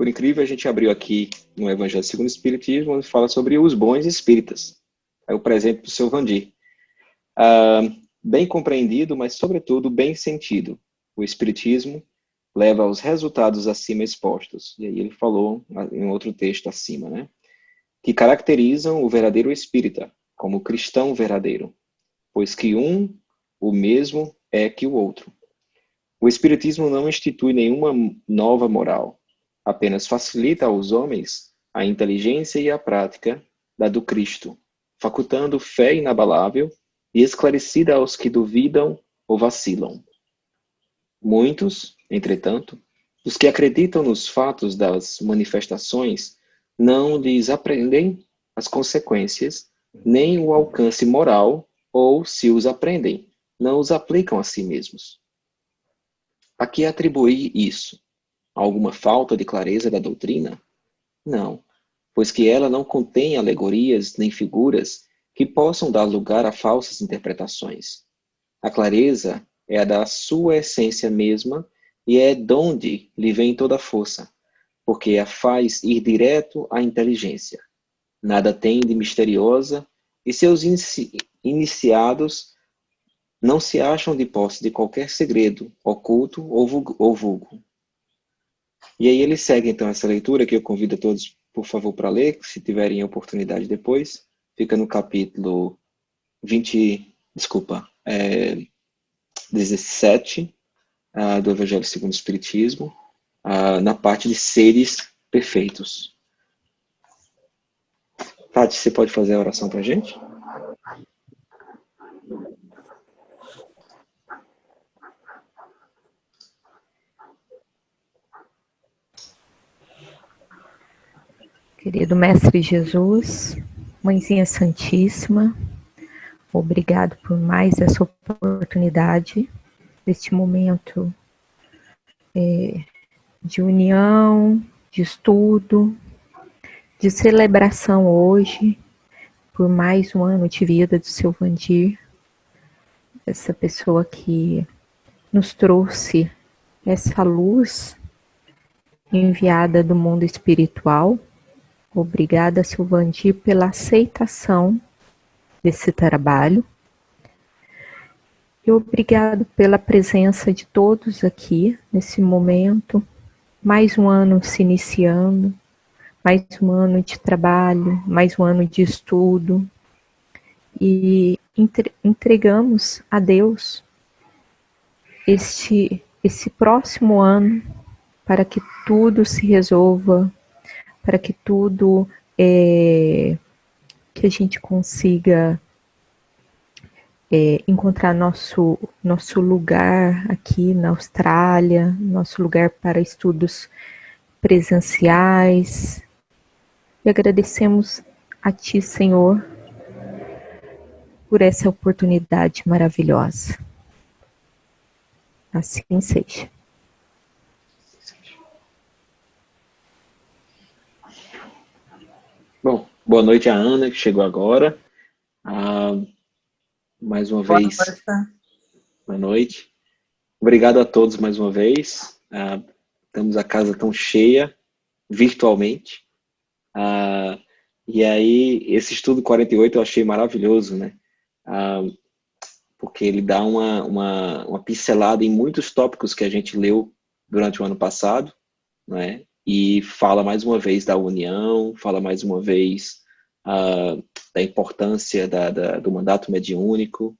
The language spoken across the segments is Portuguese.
por incrível, a gente abriu aqui no Evangelho segundo o Espiritismo, onde fala sobre os bons espíritas. É o presente do seu Vandir. Bem compreendido, mas, sobretudo, bem sentido. O Espiritismo leva aos resultados acima expostos. E aí ele falou em outro texto acima, né? Que caracterizam o verdadeiro espírita, como cristão verdadeiro, pois que o mesmo é que o outro. O Espiritismo não institui nenhuma nova moral, apenas facilita aos homens a inteligência e a prática da do Cristo, facultando fé inabalável e esclarecida aos que duvidam ou vacilam. Muitos, entretanto, os que acreditam nos fatos das manifestações não lhes aprendem as consequências, nem o alcance moral, ou, se os aprendem, não os aplicam a si mesmos. A que atribuir isso? Alguma falta de clareza da doutrina? Não, pois que ela não contém alegorias nem figuras que possam dar lugar a falsas interpretações. A clareza é a da sua essência mesma e é donde lhe vem toda a força, porque a faz ir direto à inteligência. Nada tem de misteriosa e seus iniciados não se acham de posse de qualquer segredo, oculto ou vulgo. E aí ele segue então essa leitura, que eu convido a todos, por favor, para ler, se tiverem oportunidade depois. Fica no capítulo 17 do Evangelho segundo o Espiritismo, na parte de seres perfeitos. Tati, você pode fazer a oração para a gente? Querido Mestre Jesus, Mãezinha Santíssima, obrigado por mais essa oportunidade, deste momento de união, de estudo, de celebração hoje, por mais um ano de vida do seu Vandir, essa pessoa que nos trouxe essa luz enviada do mundo espiritual. Obrigada, seu Vandir, pela aceitação desse trabalho. E obrigado pela presença de todos aqui nesse momento. Mais um ano se iniciando, mais um ano de trabalho, mais um ano de estudo. E entregamos a Deus esse próximo ano para que tudo se resolva, para que tudo que a gente consiga encontrar nosso lugar aqui na Austrália, nosso lugar para estudos presenciais. E agradecemos a Ti, Senhor, por essa oportunidade maravilhosa. Assim seja. Bom, boa noite a Ana, que chegou agora. Mais uma vez, boa noite. Obrigado a todos mais uma vez. Estamos a casa tão cheia, virtualmente. E aí, esse estudo 48 eu achei maravilhoso, né? Porque ele dá uma pincelada em muitos tópicos que a gente leu durante o ano passado, né? E fala mais uma vez da união, fala mais uma vez da importância do mandato mediúnico,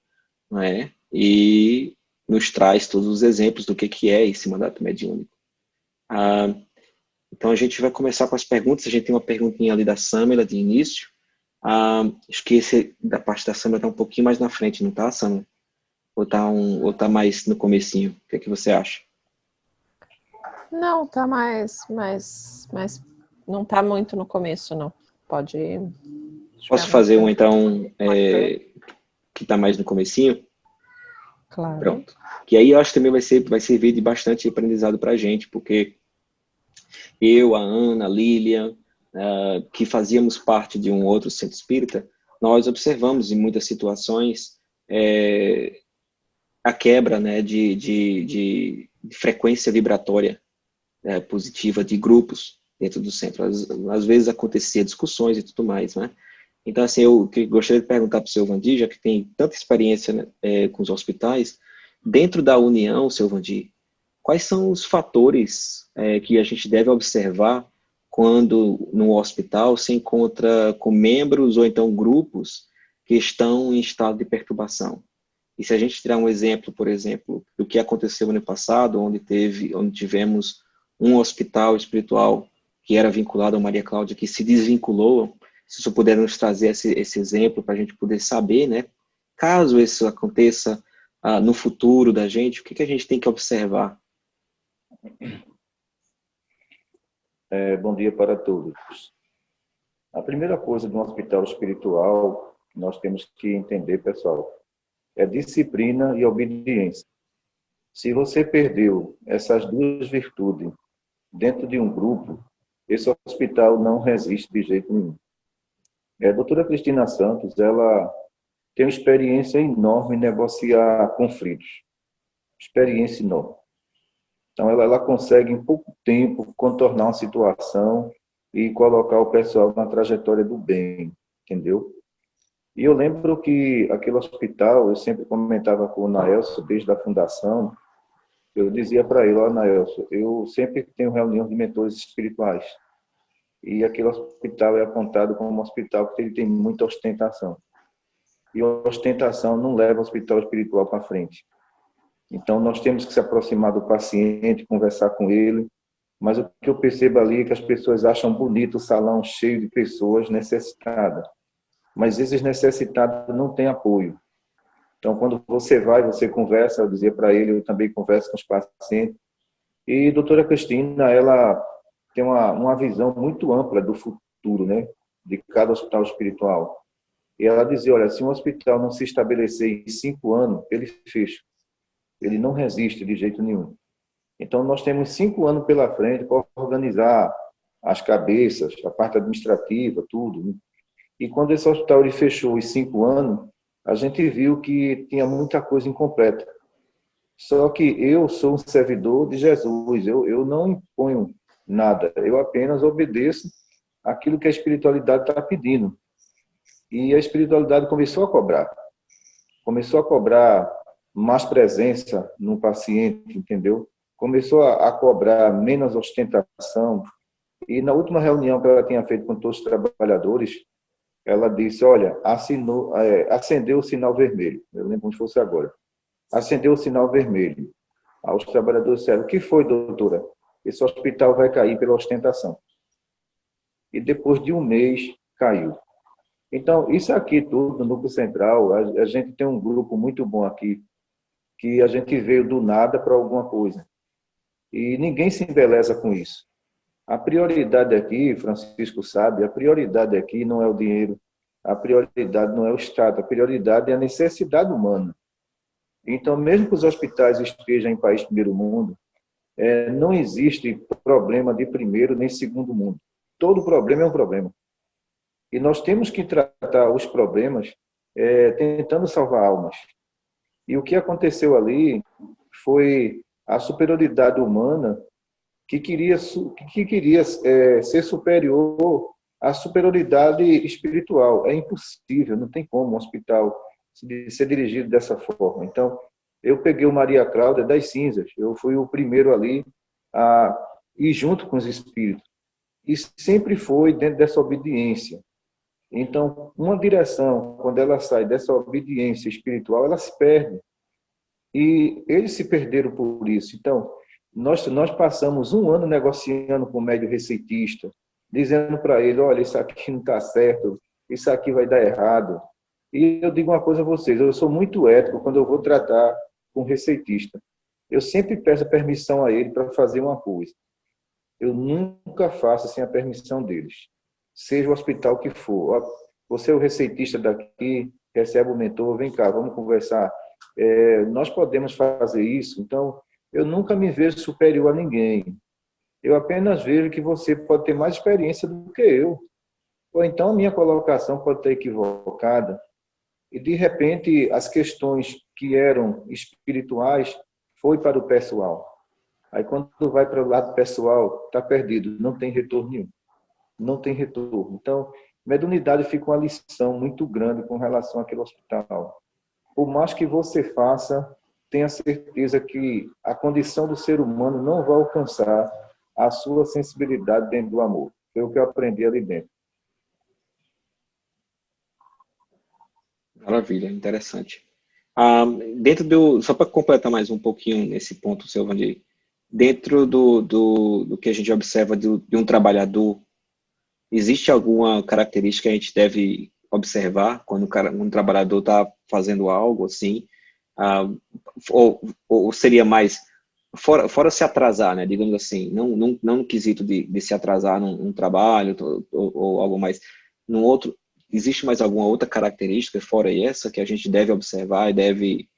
né? E nos traz todos os exemplos do que é esse mandato mediúnico. Então a gente vai começar com as perguntas. A gente tem uma perguntinha ali da Samela de início. Acho que esse da parte da Samela está um pouquinho mais na frente, não está, Samela? Ou tá mais no comecinho? O que é que você acha? Não, tá mais não tá muito no começo, não. Pode ir. Posso fazer um, então, que tá mais no comecinho? Claro. Pronto. Que aí eu acho que também vai servir de bastante aprendizado pra gente, porque eu, a Ana, a Lília, que fazíamos parte de um outro centro espírita, nós observamos em muitas situações a quebra, né, de frequência vibratória positiva de grupos, dentro do centro. Às vezes acontecia discussões e tudo mais, né? Então, assim, eu gostaria de perguntar para o seu Vandir, já que tem tanta experiência, né, com os hospitais, dentro da União, seu Vandir, quais são os fatores que a gente deve observar quando no hospital se encontra com membros ou então grupos que estão em estado de perturbação? E se a gente tirar um exemplo, por exemplo, do que aconteceu ano passado, onde tivemos um hospital espiritual que era vinculado a Maria Cláudia, que se desvinculou, se você puder nos trazer esse exemplo para a gente poder saber, né? Caso isso aconteça no futuro da gente, o que a gente tem que observar? Bom dia para todos. A primeira coisa de um hospital espiritual que nós temos que entender, pessoal, é disciplina e obediência. Se você perdeu essas duas virtudes dentro de um grupo, esse hospital não resiste de jeito nenhum. A doutora Cristina Santos, ela tem uma experiência enorme em negociar conflitos. Experiência enorme. Então, ela consegue, em pouco tempo, contornar uma situação e colocar o pessoal na trajetória do bem, entendeu? E eu lembro que aquele hospital, eu sempre comentava com o Naelso, desde a fundação, eu dizia para ele, Naelso, eu sempre tenho reunião de mentores espirituais. E aquele hospital é apontado como um hospital que ele tem muita ostentação. E a ostentação não leva o hospital espiritual para frente. Então, nós temos que se aproximar do paciente, conversar com ele, mas o que eu percebo ali é que as pessoas acham bonito o salão cheio de pessoas necessitadas, mas esses necessitados não têm apoio. Então, quando você vai, você conversa, eu dizia para ele, eu também converso com os pacientes, e a doutora Cristina, ela tem uma visão muito ampla do futuro, né, de cada hospital espiritual. E ela dizia, olha, se um hospital não se estabelecer em 5 anos, ele fecha. Ele não resiste de jeito nenhum. Então, nós temos 5 anos pela frente para organizar as cabeças, a parte administrativa, tudo. E quando esse hospital ele fechou os 5 anos, a gente viu que tinha muita coisa incompleta. Só que eu sou um servidor de Jesus, eu não imponho nada, eu apenas obedeço aquilo que a espiritualidade está pedindo. E a espiritualidade começou a cobrar mais presença no paciente, entendeu? Começou a cobrar menos ostentação. E na última reunião que ela tinha feito com todos os trabalhadores, ela disse, olha, acendeu o sinal vermelho. Eu lembro como se fosse agora. Acendeu o sinal vermelho. Os trabalhadores disseram, o que foi, doutora? Esse hospital vai cair pela ostentação. E depois de um mês, caiu. Então, isso aqui tudo, no Núcleo Central, a gente tem um grupo muito bom aqui, que a gente veio do nada para alguma coisa. E ninguém se embeleza com isso. A prioridade aqui, Francisco sabe, a prioridade aqui não é o dinheiro, a prioridade não é o Estado, a prioridade é a necessidade humana. Então, mesmo que os hospitais estejam em país primeiro mundo, não existe problema de primeiro nem segundo mundo. Todo problema é um problema. E nós temos que tratar os problemas tentando salvar almas. E o que aconteceu ali foi a superioridade humana que queria ser superior à superioridade espiritual. É impossível, não tem como um hospital ser dirigido dessa forma. Então, eu peguei o Maria Cláudia das cinzas, eu fui o primeiro ali a ir junto com os espíritos. E sempre foi dentro dessa obediência. Então, uma direção, quando ela sai dessa obediência espiritual, ela se perde. E eles se perderam por isso. Então, nós passamos 1 ano negociando com o médium receitista, dizendo para ele, olha, isso aqui não está certo, isso aqui vai dar errado. E eu digo uma coisa a vocês, eu sou muito ético quando eu vou tratar com um receitista. Eu sempre peço permissão a ele para fazer uma coisa. Eu nunca faço sem a permissão deles. Seja o hospital que for. Você é o receitista daqui, recebe o mentor, vem cá, vamos conversar. Nós podemos fazer isso. Então, eu nunca me vejo superior a ninguém. Eu apenas vejo que você pode ter mais experiência do que eu. Ou então a minha colocação pode estar equivocada. E, de repente, as questões que eram espirituais foi para o pessoal. Aí quando vai para o lado pessoal, está perdido, não tem retorno nenhum. Não tem retorno. Então, mediunidade fica uma lição muito grande com relação àquele hospital. Por mais que você faça, tenha certeza que a condição do ser humano não vai alcançar a sua sensibilidade dentro do amor. Foi o que eu aprendi ali dentro. Maravilha, interessante. Só para completar mais um pouquinho nesse ponto, seu Vandir, dentro do que a gente observa de um trabalhador, existe alguma característica que a gente deve observar quando um trabalhador está fazendo algo assim? Ou seria mais, fora se atrasar, né, digamos assim, não no quesito de se atrasar num trabalho ou algo mais, num outro, existe mais alguma outra característica fora essa que a gente deve observar e deve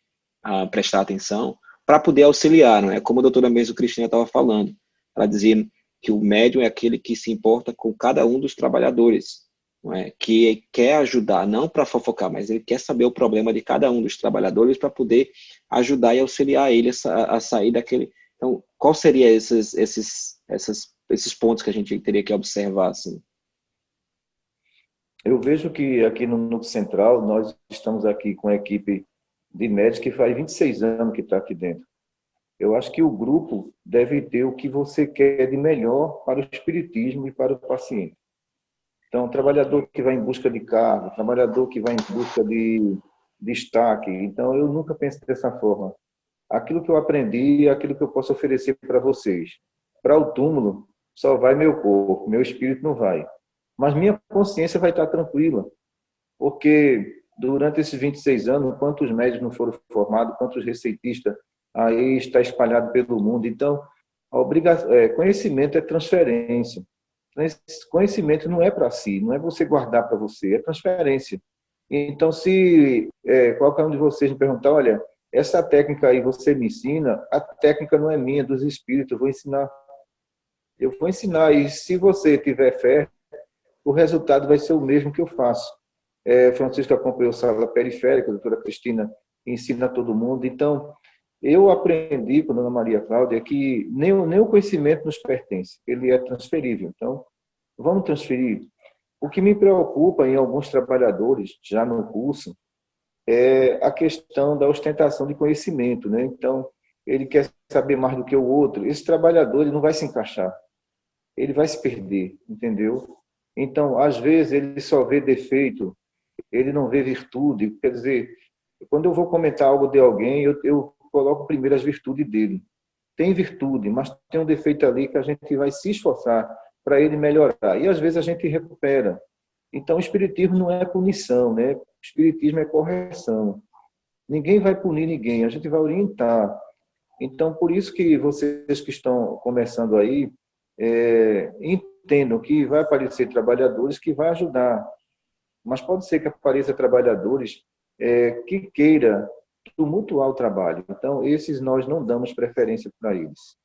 prestar atenção para poder auxiliar, não é? Como a doutora mesmo Cristina estava falando, ela dizia que o médium é aquele que se importa com cada um dos trabalhadores, não é? Que quer ajudar, não para fofocar, mas ele quer saber o problema de cada um dos trabalhadores para poder ajudar e auxiliar ele a sair daquele... Então, qual seria esses pontos que a gente teria que observar, assim? Eu vejo que aqui no Núcleo Central, nós estamos aqui com a equipe de médicos que faz 26 anos que está aqui dentro. Eu acho que o grupo deve ter o que você quer de melhor para o espiritismo e para o paciente. Então, o trabalhador que vai em busca de cargo, trabalhador que vai em busca de destaque. Então, eu nunca penso dessa forma. Aquilo que eu aprendi é aquilo que eu posso oferecer para vocês. Para o túmulo, só vai meu corpo, meu espírito não vai. Mas minha consciência vai estar tranquila, porque durante esses 26 anos, quantos médicos não foram formados, quantos receitistas aí está espalhado pelo mundo. Então, conhecimento é transferência. Conhecimento não é para si, não é você guardar para você, é transferência. Então, se qualquer um de vocês me perguntar, olha, essa técnica aí você me ensina, a técnica não é minha, dos espíritos, eu vou ensinar. Eu vou ensinar, e se você tiver fé, o resultado vai ser o mesmo que eu faço. Francisco acompanhou Sala Periférica, a doutora Cristina ensina todo mundo. Então, eu aprendi com a dona Maria Cláudia que nem o conhecimento nos pertence, ele é transferível. Então, vamos transferir. O que me preocupa em alguns trabalhadores, já no curso, é a questão da ostentação de conhecimento, né? Então, ele quer saber mais do que o outro. Esse trabalhador ele não vai se encaixar, ele vai se perder, entendeu? Então, às vezes, ele só vê defeito, ele não vê virtude. Quer dizer, quando eu vou comentar algo de alguém, eu coloco primeiro as virtudes dele. Tem virtude, mas tem um defeito ali que a gente vai se esforçar para ele melhorar. E às vezes a gente recupera. Então, o espiritismo não é punição, né? O espiritismo é correção. Ninguém vai punir ninguém, a gente vai orientar. Então, por isso que vocês que estão começando aí, entendam que vai aparecer trabalhadores que vai ajudar. Mas pode ser que apareça trabalhadores que queira tumultuar o trabalho. Então, esses nós não damos preferência para eles.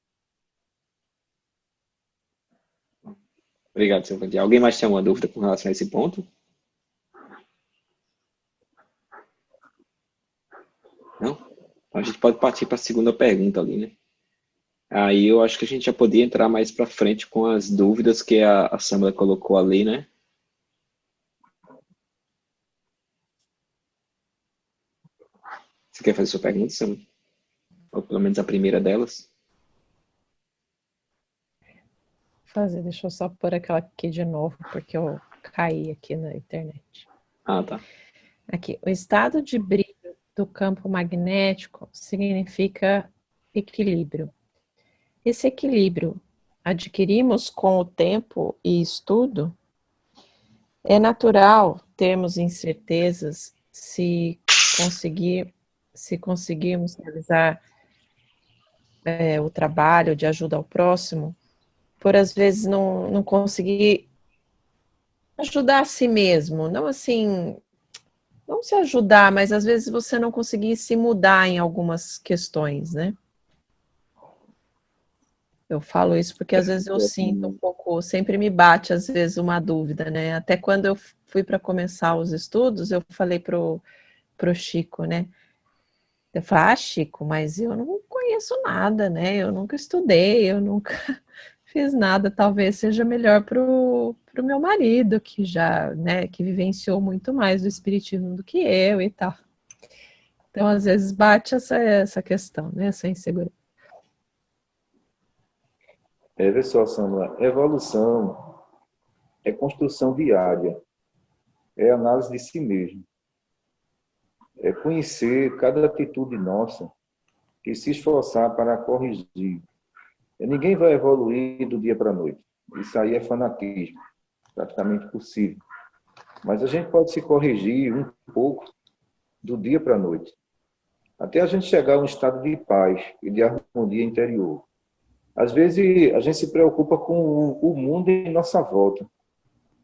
Obrigado, senhor Vandir. Alguém mais tem uma dúvida com relação a esse ponto? Não? Então, a gente pode partir para a segunda pergunta ali, né? Aí eu acho que a gente já podia entrar mais para frente com as dúvidas que a Samara colocou ali, né? Você quer fazer sua pergunta, Samara? Ou pelo menos a primeira delas? Deixa eu só pôr aquela aqui de novo, porque eu caí aqui na internet. Ah, tá. Aqui, o estado de brilho do campo magnético significa equilíbrio. Esse equilíbrio adquirimos com o tempo e estudo? É natural termos incertezas se conseguirmos realizar o trabalho de ajuda ao próximo, por às vezes não conseguir ajudar a si mesmo, não assim, não se ajudar, mas às vezes você não conseguir se mudar em algumas questões, né? Eu falo isso porque às vezes eu sinto um pouco, sempre me bate às vezes uma dúvida, né? Até quando eu fui para começar os estudos, eu falei pro Chico, né? Eu falei, Chico, mas eu não conheço nada, né? Eu nunca estudei, eu nunca fiz nada. Talvez seja melhor pro meu marido, que já, né, que vivenciou muito mais do espiritismo do que eu e tal. Então, às vezes, bate essa questão, né? Essa insegurança. Vê só, Sandra, evolução é construção diária, é análise de si mesmo, é conhecer cada atitude nossa e se esforçar para corrigir. Ninguém vai evoluir do dia para a noite. Isso aí é fanatismo, praticamente possível. Mas a gente pode se corrigir um pouco do dia para a noite, até a gente chegar a um estado de paz e de harmonia interior. Às vezes a gente se preocupa com o mundo em nossa volta,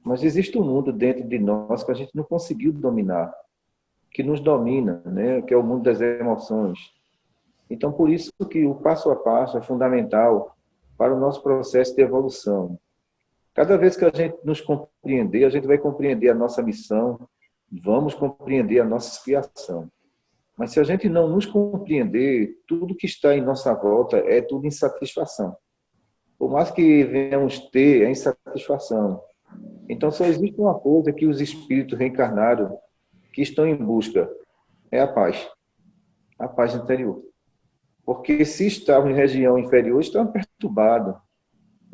mas existe um mundo dentro de nós que a gente não conseguiu dominar, que nos domina, né? Que é o mundo das emoções. Então, por isso que o passo a passo é fundamental para o nosso processo de evolução. Cada vez que a gente nos compreender, a gente vai compreender a nossa missão, vamos compreender a nossa expiação. Mas se a gente não nos compreender, tudo que está em nossa volta é tudo insatisfação. Por mais que venhamos ter, é insatisfação. Então, só existe uma coisa que os espíritos reencarnaram que estão em busca, é a paz interior. Porque se estavam em região inferior, estavam perturbados.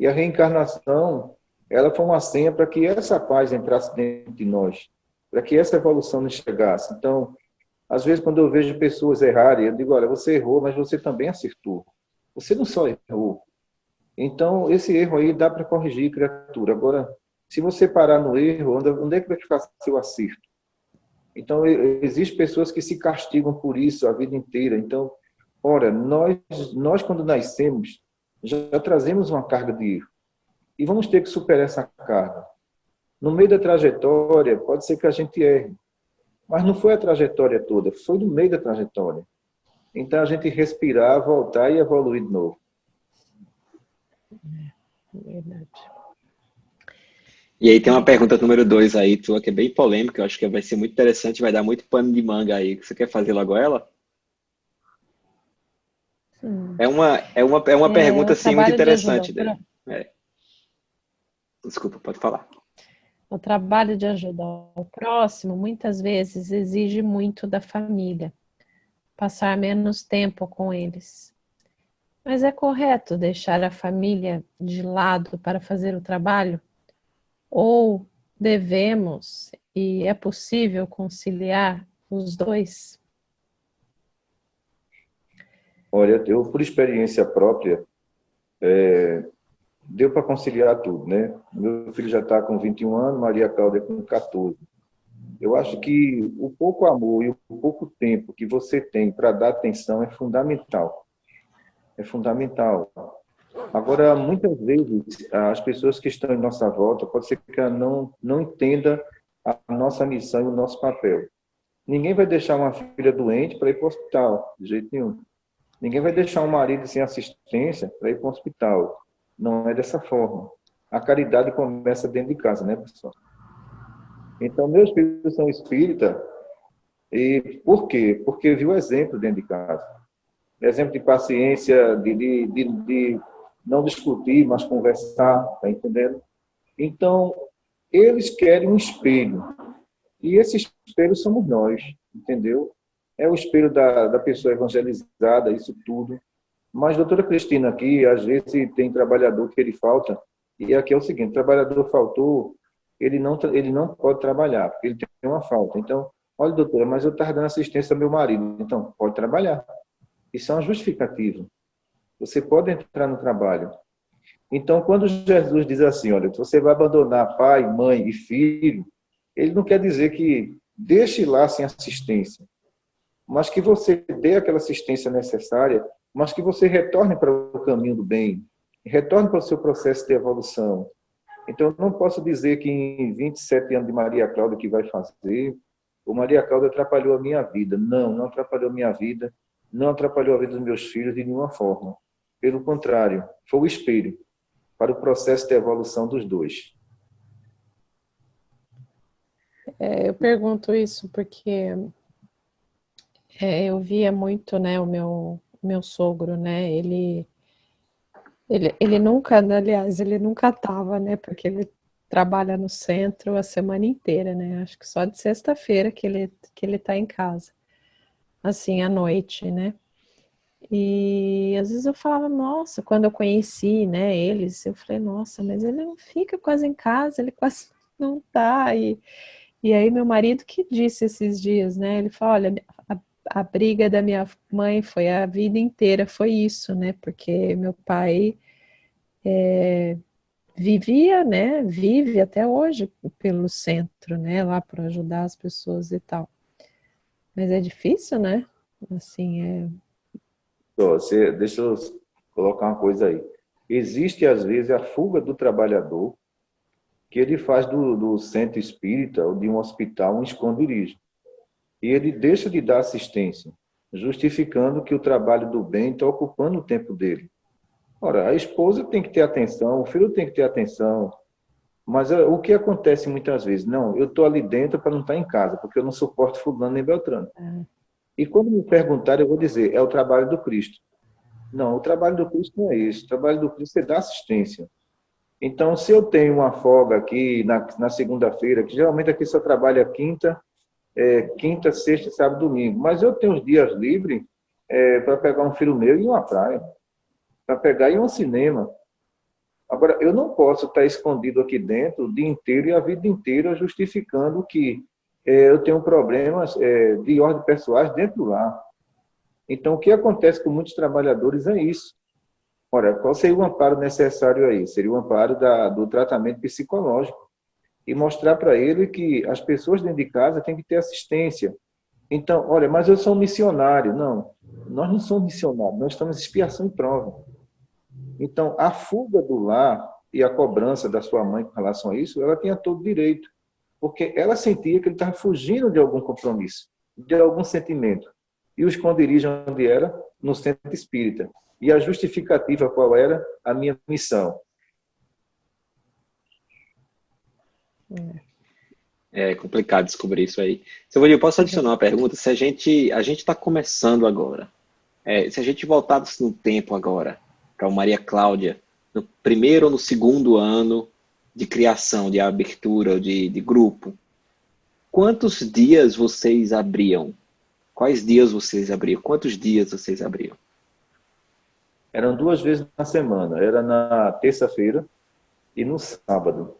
E a reencarnação, ela foi uma senha para que essa paz entrasse dentro de nós, para que essa evolução nos chegasse. Então, às vezes, quando eu vejo pessoas errarem, eu digo, olha, você errou, mas você também acertou. Você não só errou. Então, esse erro aí dá para corrigir, criatura. Agora, se você parar no erro, onde é que vai ficar seu acerto? Então, existem pessoas que se castigam por isso a vida inteira. Então, ora, nós quando nascemos, já trazemos uma carga de erro. E vamos ter que superar essa carga. No meio da trajetória, pode ser que a gente erre. Mas não foi a trajetória toda, foi no meio da trajetória. Então, a gente respirar, voltar e evoluir de novo. Verdade. E aí tem uma pergunta número 2 aí, tua, que é bem polêmica, eu acho que vai ser muito interessante, vai dar muito pano de manga aí. Você quer fazer logo ela? Sim. É uma pergunta, o assim, muito trabalho de ajudar interessante dele. Desculpa, pode falar. O trabalho de ajudar o próximo muitas vezes exige muito da família, passar menos tempo com eles. Mas é correto deixar a família de lado para fazer o trabalho? Ou devemos e é possível conciliar os dois? Olha, eu, por experiência própria, deu para conciliar tudo, né? Meu filho já está com 21 anos, Maria Cláudia com 14. Eu acho que o pouco amor e o pouco tempo que você tem para dar atenção é fundamental. É fundamental. Agora, muitas vezes, as pessoas que estão em nossa volta, pode ser que ela não entenda a nossa missão e o nosso papel. Ninguém vai deixar uma filha doente para ir para o hospital, de jeito nenhum. Ninguém vai deixar um marido sem assistência para ir para o hospital. Não é dessa forma. A caridade começa dentro de casa, né, pessoal? Então, meus filhos são espíritas, e por quê? Porque viu exemplo dentro de casa. Exemplo de paciência, de não discutir, mas conversar, tá entendendo? Então, eles querem um espelho. E esse espelho somos nós, entendeu? É o espelho da pessoa evangelizada, isso tudo. Mas, doutora Cristina, aqui, às vezes tem trabalhador que ele falta, e aqui é o seguinte, o trabalhador faltou, ele não pode trabalhar, porque ele tem uma falta. Então, olha, doutora, mas eu estava dando assistência ao meu marido. Então, pode trabalhar. Isso é uma justificativa. Você pode entrar no trabalho. Então, quando Jesus diz assim, olha, você vai abandonar pai, mãe e filho, ele não quer dizer que deixe lá sem assistência, mas que você dê aquela assistência necessária, mas que você retorne para o caminho do bem, retorne para o seu processo de evolução. Então, eu não posso dizer que em 27 anos de Maria Cláudia que vai fazer, o Maria Cláudia atrapalhou a minha vida. Não, não atrapalhou a minha vida, não atrapalhou a vida dos meus filhos de nenhuma forma. Pelo contrário, foi o espelho para o processo de evolução dos dois. Eu pergunto isso porque eu via muito, né, o meu meu sogro, né? Ele nunca, aliás, ele nunca estava, né? Porque ele trabalha no centro a semana inteira, né? Acho que só de sexta-feira que ele tá em casa, assim, à noite, né? E às vezes eu falava, nossa, quando eu conheci, né, eles, eu falei, nossa, mas ele não fica quase em casa, ele quase não tá. E aí meu marido que disse esses dias, né? Ele falou, olha, a briga da minha mãe foi a vida inteira, foi isso, né? Porque meu pai vivia, né? Vive até hoje pelo centro, né? Lá para ajudar as pessoas e tal. Mas é difícil, né? Assim, Deixa eu colocar uma coisa aí. Existe, às vezes, a fuga do trabalhador, que ele faz do centro espírita ou de um hospital um esconderijo. E ele deixa de dar assistência, justificando que o trabalho do bem está ocupando o tempo dele. Ora, a esposa tem que ter atenção, o filho tem que ter atenção, mas o que acontece muitas vezes? Não, eu estou ali dentro para não estar em casa, porque eu não suporto fulano nem Beltrano. E quando me perguntarem, eu vou dizer, é o trabalho do Cristo. Não, o trabalho do Cristo não é isso. O trabalho do Cristo é dar assistência. Então, se eu tenho uma folga aqui na segunda-feira, que geralmente aqui só trabalha quinta, sexta, sábado, domingo, mas eu tenho os dias livres para pegar um filho meu e ir uma praia, para pegar e ir a um cinema. Agora, eu não posso estar escondido aqui dentro o dia inteiro e a vida inteira justificando que eu tenho problemas de ordem pessoais dentro do lar. Então, o que acontece com muitos trabalhadores é isso. Ora, qual seria o amparo necessário aí? Seria o amparo do tratamento psicológico e mostrar para ele que as pessoas dentro de casa têm que ter assistência. Então, olha, mas eu sou um missionário. Não, nós não somos missionários, nós estamos em expiação e prova. Então, a fuga do lar e a cobrança da sua mãe com relação a isso, ela tinha todo direito, porque ela sentia que ele estava fugindo de algum compromisso, de algum sentimento. E o esconderijo onde era? No centro espírita. E a justificativa qual era? A minha missão. É complicado descobrir isso aí. Seu Vanil, posso adicionar uma pergunta? Se a gente está começando agora, se a gente voltasse no tempo agora, para o Maria Cláudia, no primeiro ou no segundo ano de criação, de abertura, de grupo, quantos dias vocês abriam? Quais dias vocês abriam? Quantos dias vocês abriam? Eram 2 vezes na semana. Era na terça-feira e no sábado.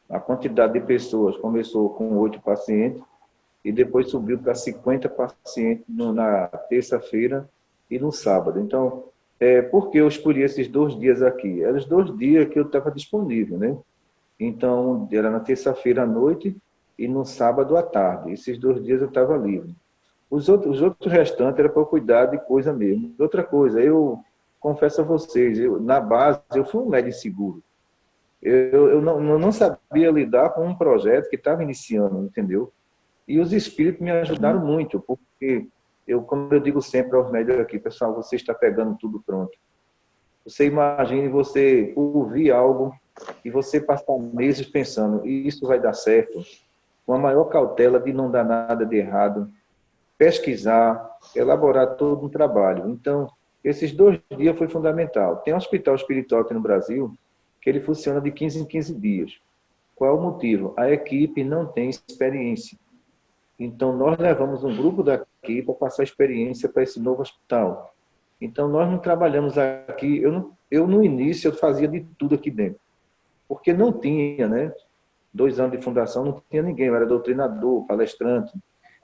A quantidade de pessoas começou com 8 pacientes e depois subiu para 50 pacientes na terça-feira e no sábado. Então, por que eu escolhi esses 2 dias aqui? Eram os 2 dias que eu estava disponível, né? Então, era na terça-feira à noite e no sábado à tarde. Esses 2 dias eu estava livre. Os outros restantes era para eu cuidar de coisa mesmo. Outra coisa, eu confesso a vocês, na base, eu fui um médico seguro. Eu não sabia lidar com um projeto que estava iniciando, entendeu? E os espíritos me ajudaram muito, porque como eu digo sempre aos médicos aqui, pessoal, você está pegando tudo pronto. Você imagine você ouvir algo e você passar meses pensando, isso vai dar certo, com a maior cautela de não dar nada de errado, pesquisar, elaborar todo um trabalho. Então, esses 2 dias foi fundamental. Tem um hospital espiritual aqui no Brasil que ele funciona de 15 em 15 dias. Qual é o motivo? A equipe não tem experiência. Então, nós levamos um grupo daqui para passar experiência para esse novo hospital. Então, nós não trabalhamos aqui. Eu no início, eu fazia de tudo aqui dentro. Porque não tinha, né? 2 anos de fundação, não tinha ninguém. Eu era doutrinador, palestrante,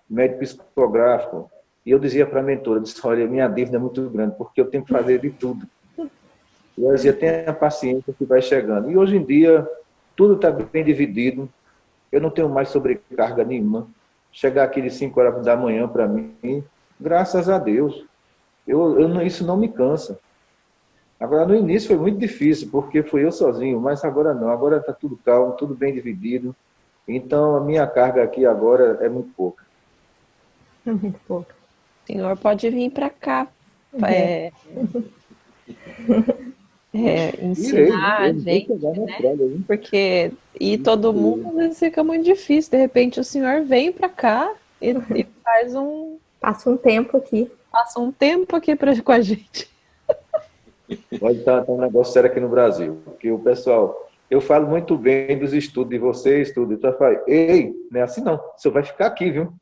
médico psicográfico. E eu dizia para a mentora, olha, minha dívida é muito grande, porque eu tenho que fazer de tudo. E eu dizia, tenha paciência que vai chegando. E hoje em dia, tudo está bem dividido. Eu não tenho mais sobrecarga nenhuma. Chegar aqui de 5 horas da manhã para mim, graças a Deus. Isso não me cansa. Agora, no início foi muito difícil, porque fui eu sozinho, mas agora não. Agora está tudo calmo, tudo bem dividido. Então, a minha carga aqui agora é muito pouca. É muito pouco. O senhor pode vir para cá. Ensinar a gente, né? Porque todo mundo às vezes fica muito difícil. De repente o senhor vem para cá e faz um Passa um tempo aqui. Passa um tempo aqui com a gente. Pode estar um negócio sério aqui no Brasil. Porque o pessoal, eu falo muito bem dos estudos de vocês, tudo. Então eu falo, ei, não é assim não. O senhor vai ficar aqui, viu?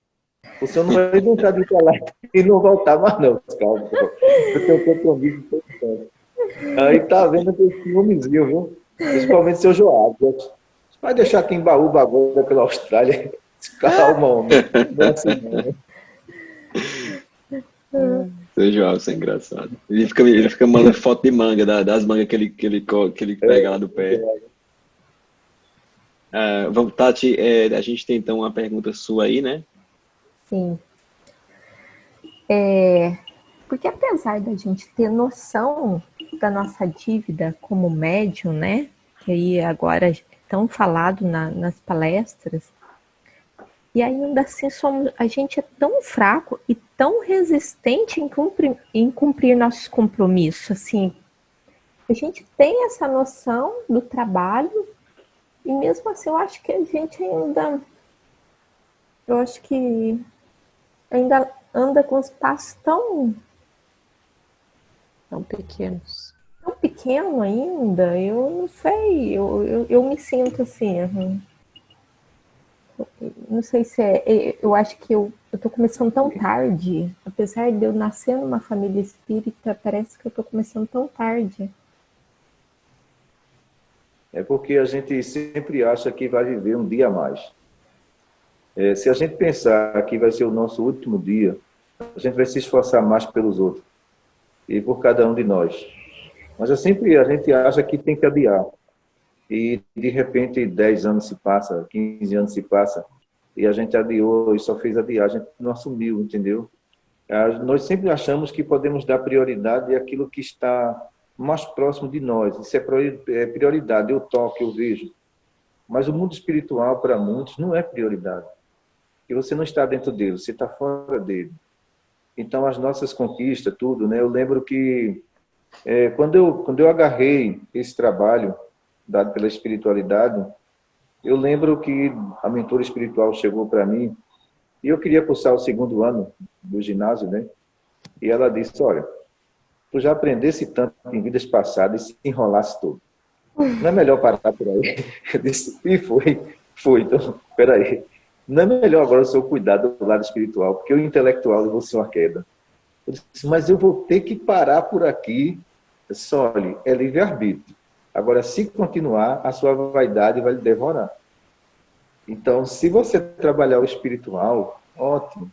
O senhor não vai deixar de ir para lá e não voltar mais, não. Calma, eu tenho compromisso todo tempo. Aí tá vendo que esse ciúmezinho, viu? Principalmente seu Joab. Vai deixar aqui em Baú agora pela Austrália. Calma, homem. Não é assim, não. Seu João, isso é engraçado. Ele fica mandando foto de manga, das mangas que ele pega lá do pé. Vamos, Tati, a gente tem então uma pergunta sua aí, né? Sim. Porque apesar da gente ter noção da nossa dívida como médium, né? Que aí agora é tão falado nas palestras, e ainda assim a gente é tão fraco e tão resistente em cumprir nossos compromissos. Assim, a gente tem essa noção do trabalho e mesmo assim eu acho que a gente ainda anda com os passos tão pequenos. Tão pequeno ainda. Eu não sei, eu me sinto assim. Não sei se eu acho que eu tô começando tão tarde, apesar de eu nascer numa família espírita, parece que eu tô começando tão tarde. É porque a gente sempre acha que vai viver um dia a mais. Se a gente pensar que vai ser o nosso último dia, a gente vai se esforçar mais pelos outros e por cada um de nós. Mas a gente acha que tem que adiar. E, de repente, 10 anos se passa, 15 anos se passa, e a gente adiou e só fez adiar, a gente não assumiu, entendeu? Nós sempre achamos que podemos dar prioridade àquilo que está mais próximo de nós. Isso é prioridade, eu toco, eu vejo. Mas o mundo espiritual, para muitos, não é prioridade. Porque você não está dentro dele, você está fora dele. Então, as nossas conquistas, tudo, né? Eu lembro que, quando eu agarrei esse trabalho dado pela espiritualidade, eu lembro que a mentora espiritual chegou para mim e eu queria cursar o 2º ano do ginásio, né? E ela disse, olha, tu já aprendesse tanto em vidas passadas e se enrolasse todo. Não é melhor parar por aí? Eu disse, e foi. Então, peraí. Não é melhor agora o senhor cuidar do lado espiritual, porque o intelectual levou uma queda. Eu disse, mas eu vou ter que parar por aqui. Só, olha, é livre-arbítrio. Agora, se continuar, a sua vaidade vai lhe devorar. Então, se você trabalhar o espiritual, ótimo.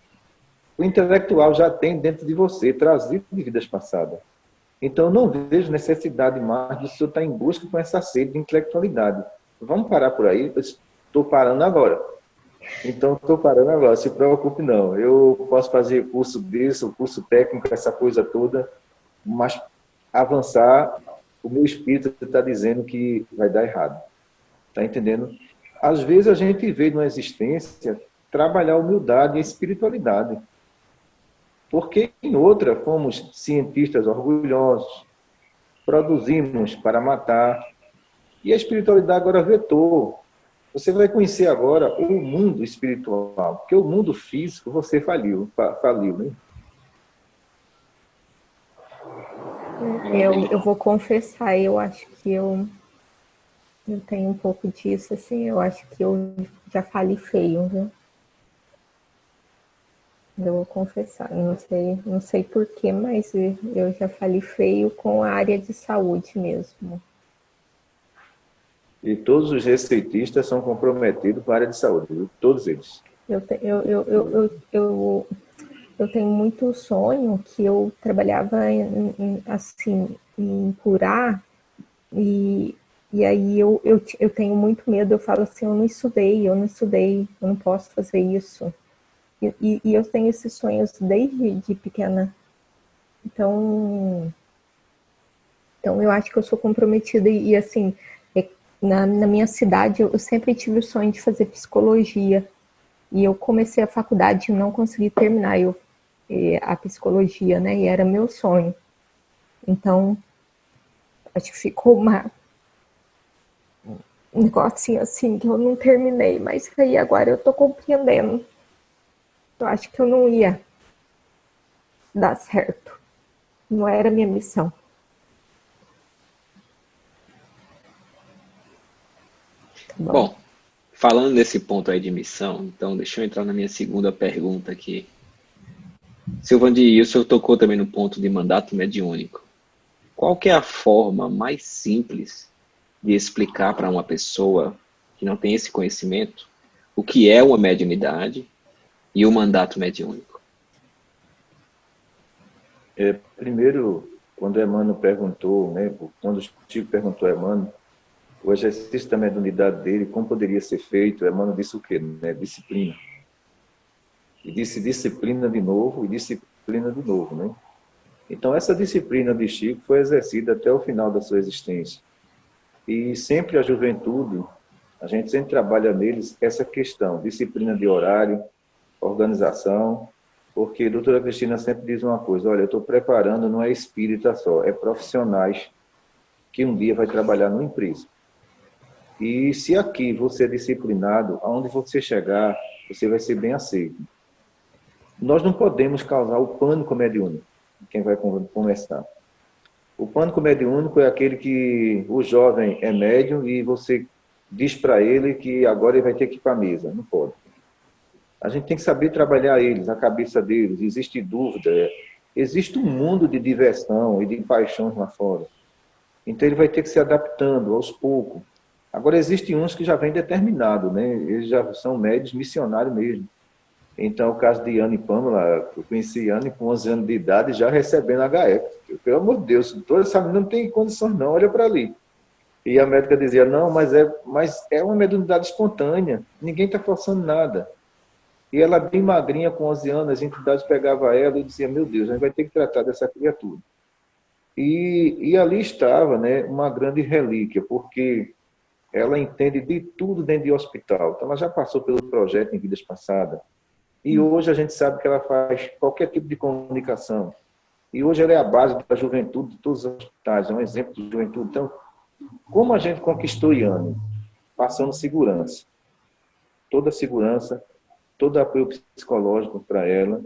O intelectual já tem dentro de você, trazido de vidas passadas. Então, não vejo necessidade mais de o senhor estar em busca com essa sede de intelectualidade. Vamos parar por aí? Eu estou parando agora. Então, estou parando agora. Se preocupe, não. Eu posso fazer curso disso, curso técnico, essa coisa toda, mas avançar, o meu espírito está dizendo que vai dar errado. Está entendendo? Às vezes a gente vê na existência trabalhar humildade e espiritualidade. Porque em outra fomos cientistas orgulhosos, produzimos para matar, e a espiritualidade agora vetou. Você vai conhecer agora o mundo espiritual, porque o mundo físico você faliu, né? Eu vou confessar, eu acho que eu tenho um pouco disso, assim, eu acho que eu já falei feio, viu? Eu vou confessar, não sei porquê, mas eu já falei feio com a área de saúde mesmo. E todos os receitistas são comprometidos com a área de saúde, viu? Todos eles. Eu tenho muito sonho que eu trabalhava assim, em curar, e aí eu tenho muito medo, eu falo assim, eu não estudei, eu não posso fazer isso. E eu tenho esses sonhos desde de pequena. Então eu acho que eu sou comprometida e assim, na minha cidade eu sempre tive o sonho de fazer psicologia. E eu comecei a faculdade e não consegui terminar a psicologia, né? E era meu sonho. Então, acho que ficou um negocinho assim que eu não terminei, mas aí agora eu tô compreendendo. Eu acho que eu não ia dar certo. Não era minha missão. Bom, falando nesse ponto aí de missão, então deixa eu entrar na minha segunda pergunta aqui. Silvandir, o senhor tocou também no ponto de mandato mediúnico. Qual que é a forma mais simples de explicar para uma pessoa que não tem esse conhecimento o que é uma mediunidade e o mandato mediúnico? Primeiro, quando Emmanuel perguntou, né, quando o Chico perguntou a Emmanuel, o exercício da mediunidade dele, como poderia ser feito, Emmanuel disse o quê? Né? Disciplina. E disse disciplina de novo e disciplina de novo, né? Então, essa disciplina de Chico foi exercida até o final da sua existência. E sempre a juventude, a gente sempre trabalha neles essa questão, disciplina de horário, organização, porque a doutora Cristina sempre diz uma coisa, olha, eu estou preparando, não é espírita só, é profissionais que um dia vai trabalhar numa empresa. E se aqui você é disciplinado, aonde você chegar, você vai ser bem aceito. Nós não podemos causar o pânico mediúnico, quem vai começar. O pânico mediúnico é aquele que o jovem é médium e você diz para ele que agora ele vai ter que ir para a mesa. Não pode. A gente tem que saber trabalhar eles, a cabeça deles. Existe dúvida, existe um mundo de diversão e de paixão lá fora. Então ele vai ter que se adaptando aos poucos. Agora existem uns que já vêm determinados, né? Eles já são médios missionários mesmo. Então, o caso de Ana e Pâmela, eu conheci Ana com 11 anos de idade já recebendo HF. Pelo amor de Deus, toda essa menina não tem condições não, olha para ali. E a médica dizia, não, mas é uma mediunidade espontânea, ninguém está forçando nada. E ela bem magrinha, com 11 anos, as entidades pegavam ela e diziam, meu Deus, a gente vai ter que tratar dessa criatura. E ali estava, né, uma grande relíquia, porque ela entende de tudo dentro de hospital. Então, ela já passou pelo projeto em vidas passadas. E hoje a gente sabe que ela faz qualquer tipo de comunicação. E hoje ela é a base da juventude de todos os hospitais, é um exemplo de juventude. Então, como a gente conquistou Iane? Passando segurança. Toda segurança, todo apoio psicológico para ela,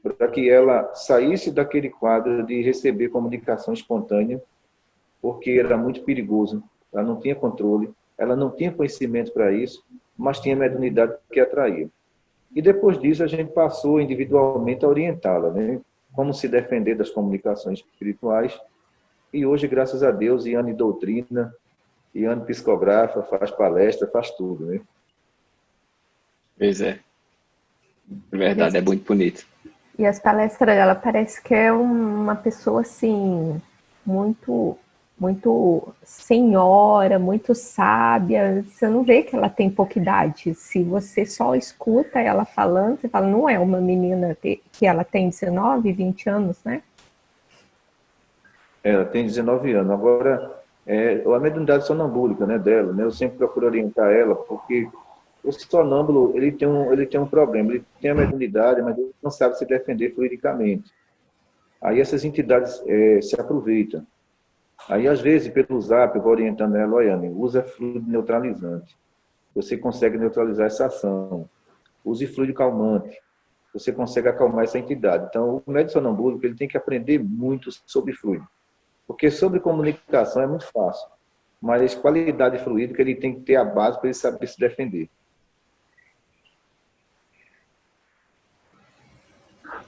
para que ela saísse daquele quadro de receber comunicação espontânea, porque era muito perigoso. Ela não tinha controle, ela não tinha conhecimento para isso, mas tinha mediunidade que atraía. E depois disso a gente passou individualmente a orientá-la, né? Como se defender das comunicações espirituais. E hoje, graças a Deus, Iane doutrina, Iane psicografa, faz palestra, faz tudo, né? Pois é. É verdade, é muito bonito. E as palestras dela parece que é uma pessoa assim, muito senhora, muito sábia. Você não vê que ela tem pouca idade. Se você só escuta ela falando, você fala, não é uma menina que ela tem 19, 20 anos, né? Ela tem 19 anos. Agora, a mediunidade sonambúlica, né, dela, né? Eu sempre procuro orientar ela, porque o sonâmbulo, ele tem um problema. Ele tem a mediunidade, mas ele não sabe se defender fluidicamente. Aí essas entidades se aproveitam. Aí, às vezes, pelo zap, eu vou orientando ela, olha, usa fluido neutralizante. Você consegue neutralizar essa ação. Use fluido calmante. Você consegue acalmar essa entidade. Então, o médium sonambúlico, ele tem que aprender muito sobre fluido. Porque sobre comunicação é muito fácil. Mas qualidade fluídica, ele tem que ter a base para ele saber se defender.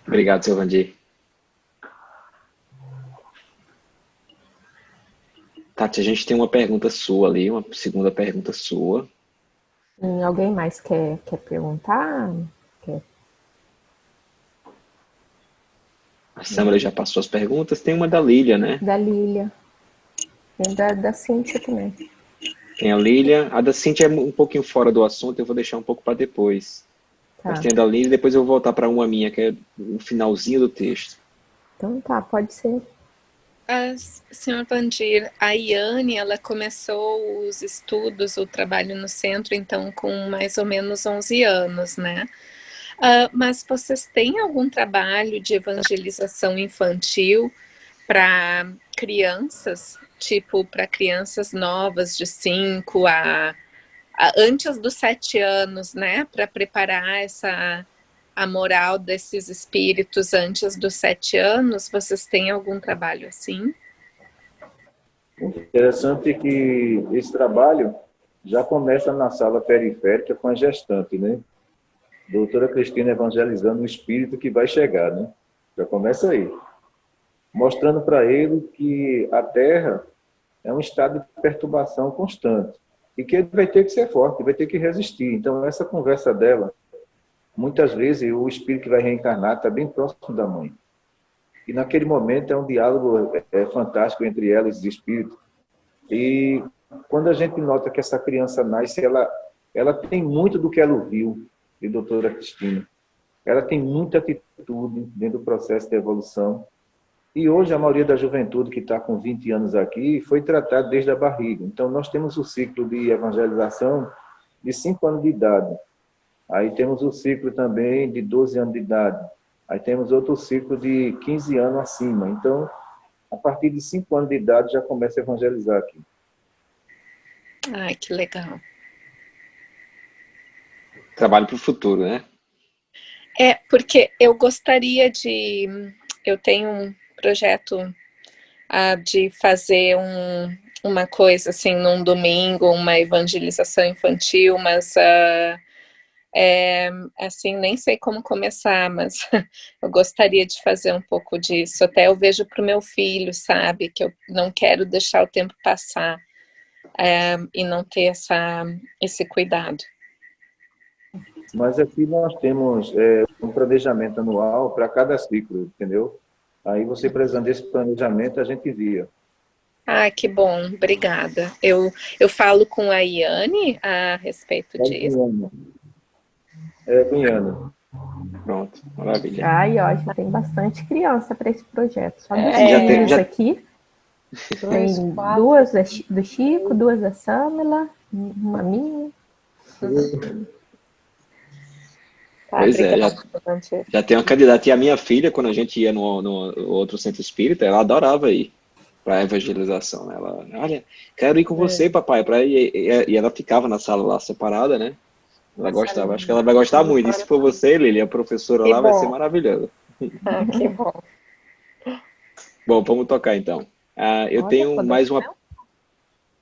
Obrigado, Silvandir. Tati, a gente tem uma pergunta sua ali, uma segunda pergunta sua. Alguém mais quer perguntar? A Samara já passou as perguntas. Tem uma da Lília, né? Da Lília. Tem da Cíntia também. Tem a Lília. A da Cíntia é um pouquinho fora do assunto, eu vou deixar um pouco para depois. Tá. Mas tem a da Lília e depois eu vou voltar para uma minha, que é o finalzinho do texto. Então tá, pode ser. Senhor Vandir, a Iane, ela começou os estudos, o trabalho no centro, então, com mais ou menos 11 anos, né? Mas vocês têm algum trabalho de evangelização infantil para crianças, tipo para crianças novas de 5 a antes dos 7 anos, né? Para preparar a moral desses espíritos antes dos 7 anos? Vocês têm algum trabalho assim? Interessante que esse trabalho já começa na sala periférica com a gestante, né? Doutora Cristina evangelizando o espírito que vai chegar, né? Já começa aí. Mostrando para ele que a Terra é um estado de perturbação constante e que ele vai ter que ser forte, vai ter que resistir. Então, essa conversa dela, muitas vezes o espírito que vai reencarnar está bem próximo da mãe. E naquele momento é um diálogo fantástico entre ela e os espíritos. E quando a gente nota que essa criança nasce, ela tem muito do que ela ouviu de doutora Cristina. Ela tem muita atitude dentro do processo de evolução. E hoje a maioria da juventude que está com 20 anos aqui foi tratada desde a barriga. Então nós temos o ciclo de evangelização de 5 anos de idade. Aí temos o ciclo também de 12 anos de idade. Aí temos outro ciclo de 15 anos acima. Então, a partir de 5 anos de idade já começa a evangelizar aqui. Ai, que legal. Trabalho para o futuro, né? Porque eu gostaria de... Eu tenho um projeto de fazer uma coisa assim, num domingo, uma evangelização infantil, mas assim, nem sei como começar, mas eu gostaria de fazer um pouco disso. Até eu vejo para o meu filho, sabe, que eu não quero deixar o tempo passar e não ter esse cuidado. Mas aqui nós temos um planejamento anual para cada ciclo, entendeu? Aí você, precisando desse planejamento, a gente envia. Ah, que bom, obrigada. Eu falo com a Iane a respeito disso. Cunhana. Pronto, maravilha. Ai, ó, já tem bastante criança para esse projeto. Só dos já... aqui. Tem 2 do Chico, 2 da Samela, uma minha. Pois já tem uma candidata. E a minha filha, quando a gente ia no outro centro espírita, ela adorava ir para a evangelização. Ela, olha, quero ir com você, papai. E ela ficava na sala lá separada, né? Ela gostava. Acho que ela vai gostar muito. E se for você, Lili, a professora lá, vai ser maravilhoso. Ah, que bom. Bom, vamos tocar então. Eu tenho mais uma...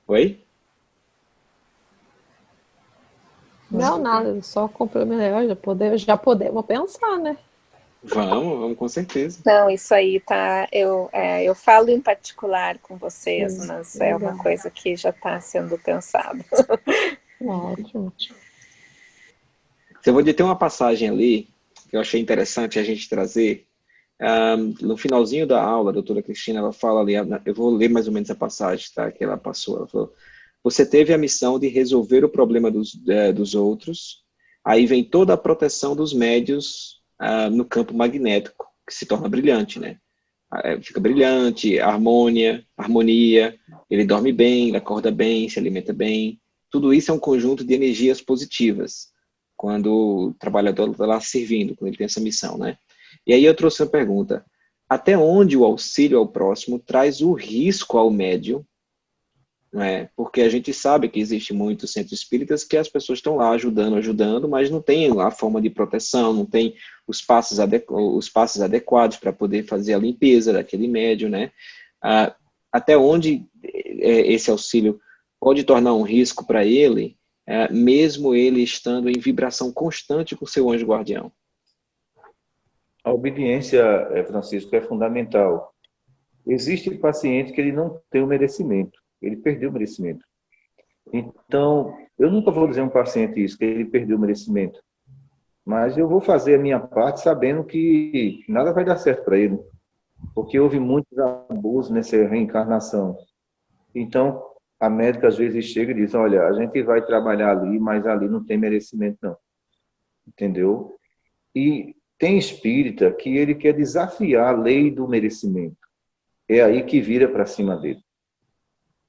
Oi? Não, nada, só complementar, já podemos pensar, né? Vamos com certeza. Não, isso aí tá, eu falo em particular com vocês, mas é uma coisa que já está sendo pensada. Ótimo. Eu vou ter uma passagem ali, que eu achei interessante a gente trazer. No finalzinho da aula, a doutora Cristina, ela fala ali, eu vou ler mais ou menos a passagem, tá, que ela passou, ela falou: você teve a missão de resolver o problema dos outros, aí vem toda a proteção dos médios no campo magnético, que se torna brilhante, né? Fica brilhante, harmonia, ele dorme bem, ele acorda bem, se alimenta bem. Tudo isso é um conjunto de energias positivas, quando o trabalhador está lá servindo, quando ele tem essa missão, né? E aí eu trouxe uma pergunta: até onde o auxílio ao próximo traz o risco ao médium? Não é? Porque a gente sabe que existe muitos centros espíritas que as pessoas estão lá ajudando, mas não tem a forma de proteção, não tem os passos adequados para poder fazer a limpeza daquele médium, né? Até onde esse auxílio pode tornar um risco para ele, mesmo ele estando em vibração constante com seu anjo guardião? A obediência, Francisco, é fundamental. Existe paciente que ele não tem o merecimento. Ele perdeu o merecimento. Então, eu nunca vou dizer a um paciente isso, que ele perdeu o merecimento. Mas eu vou fazer a minha parte sabendo que nada vai dar certo para ele. Porque houve muitos abusos nessa reencarnação. Então, a médica às vezes chega e diz: olha, a gente vai trabalhar ali, mas ali não tem merecimento não. Entendeu? E tem espírita que ele quer desafiar a lei do merecimento. É aí que vira para cima dele.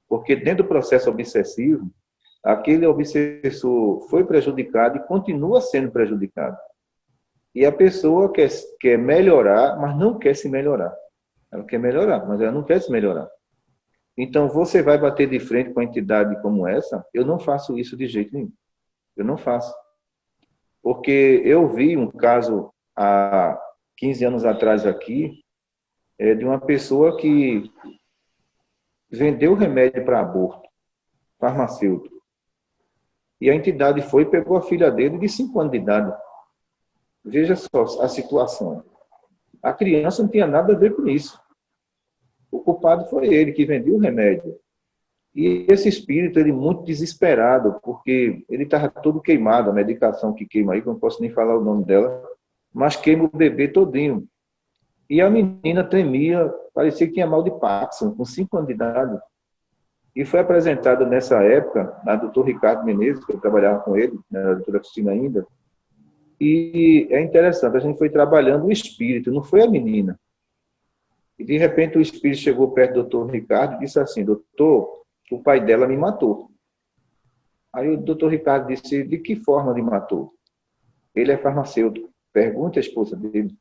Porque dentro do processo obsessivo, aquele obsessor foi prejudicado e continua sendo prejudicado. E a pessoa quer melhorar, mas não quer se melhorar. Ela quer melhorar, mas ela não quer se melhorar. Então, você vai bater de frente com uma entidade como essa? Eu não faço isso de jeito nenhum. Eu não faço. Porque eu vi um caso há 15 anos atrás aqui, de uma pessoa que vendeu remédio para aborto, farmacêutico. E a entidade foi e pegou a filha dele de 5 anos de idade. Veja só a situação. A criança não tinha nada a ver com isso. O culpado foi ele, que vendeu o remédio. E esse espírito, ele muito desesperado, porque ele estava todo queimado, a medicação que queima aí, que eu não posso nem falar o nome dela, mas queima o bebê todinho. E a menina tremia, parecia que tinha mal de Parkinson, com 5 anos de idade. E foi apresentado nessa época, a doutor Ricardo Menezes, que eu trabalhava com ele, né, a doutora Cristina ainda. E é interessante, a gente foi trabalhando o espírito, não foi a menina. E de repente o espírito chegou perto do doutor Ricardo e disse assim: doutor, o pai dela me matou. Aí o doutor Ricardo disse: de que forma ele matou? Ele é farmacêutico. Pergunta a esposa dele.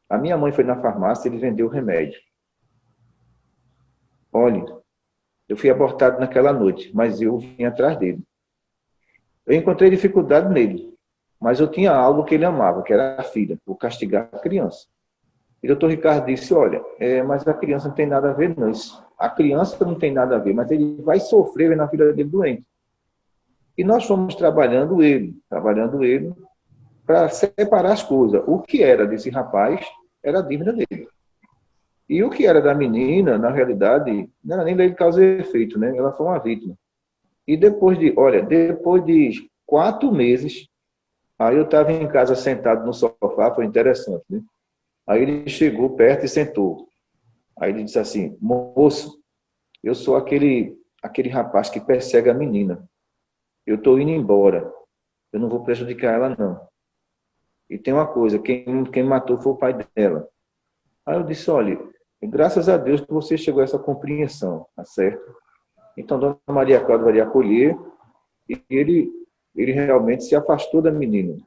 A minha mãe foi na farmácia e ele vendeu o remédio. Olha, eu fui abortado naquela noite, mas eu vim atrás dele. Eu encontrei dificuldade nele, mas eu tinha algo que ele amava, que era a filha, o castigar a criança. E o doutor Ricardo disse: olha, mas a criança não tem nada a ver não. A criança não tem nada a ver, mas ele vai sofrer vendo a filha dele doente. E nós fomos trabalhando ele para separar as coisas. O que era desse rapaz era a dívida dele. E o que era da menina, na realidade, não era nem lei de causa e efeito, né? Ela foi uma vítima. E depois de 4 meses, aí eu estava em casa sentado no sofá, foi interessante, né? Aí ele chegou perto e sentou. Aí ele disse assim: moço, eu sou aquele rapaz que persegue a menina. Eu estou indo embora. Eu não vou prejudicar ela, não. E tem uma coisa, quem matou foi o pai dela. Aí eu disse: olha, graças a Deus que você chegou a essa compreensão, tá certo? Então, Dona Maria Cláudia vai lhe acolher, e ele realmente se afastou da menina.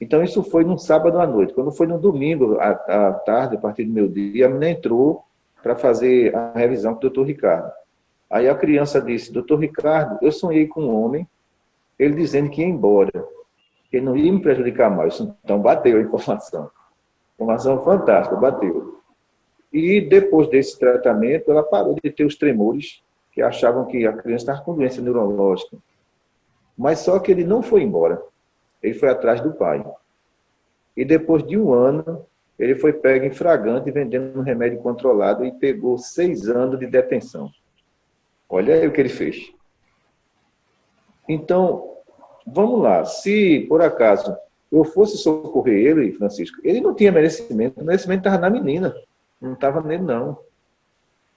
Então, isso foi num sábado à noite. Quando foi no domingo à tarde, a partir do meio-dia, a menina entrou para fazer a revisão com o doutor Ricardo. Aí a criança disse: doutor Ricardo, eu sonhei com um homem, ele dizendo que ia embora, que ele não ia me prejudicar mais. Então, bateu a informação. Informação fantástica, bateu. E depois desse tratamento, ela parou de ter os tremores, que achavam que a criança estava com doença neurológica. Mas só que ele não foi embora. Ele foi atrás do pai. E depois de 1 ano, ele foi pego em flagrante vendendo um remédio controlado e pegou 6 anos de detenção. Olha aí o que ele fez. Então, vamos lá. Se, por acaso, eu fosse socorrer ele, Francisco, ele não tinha merecimento. O merecimento estava na menina. Não estava nele, não.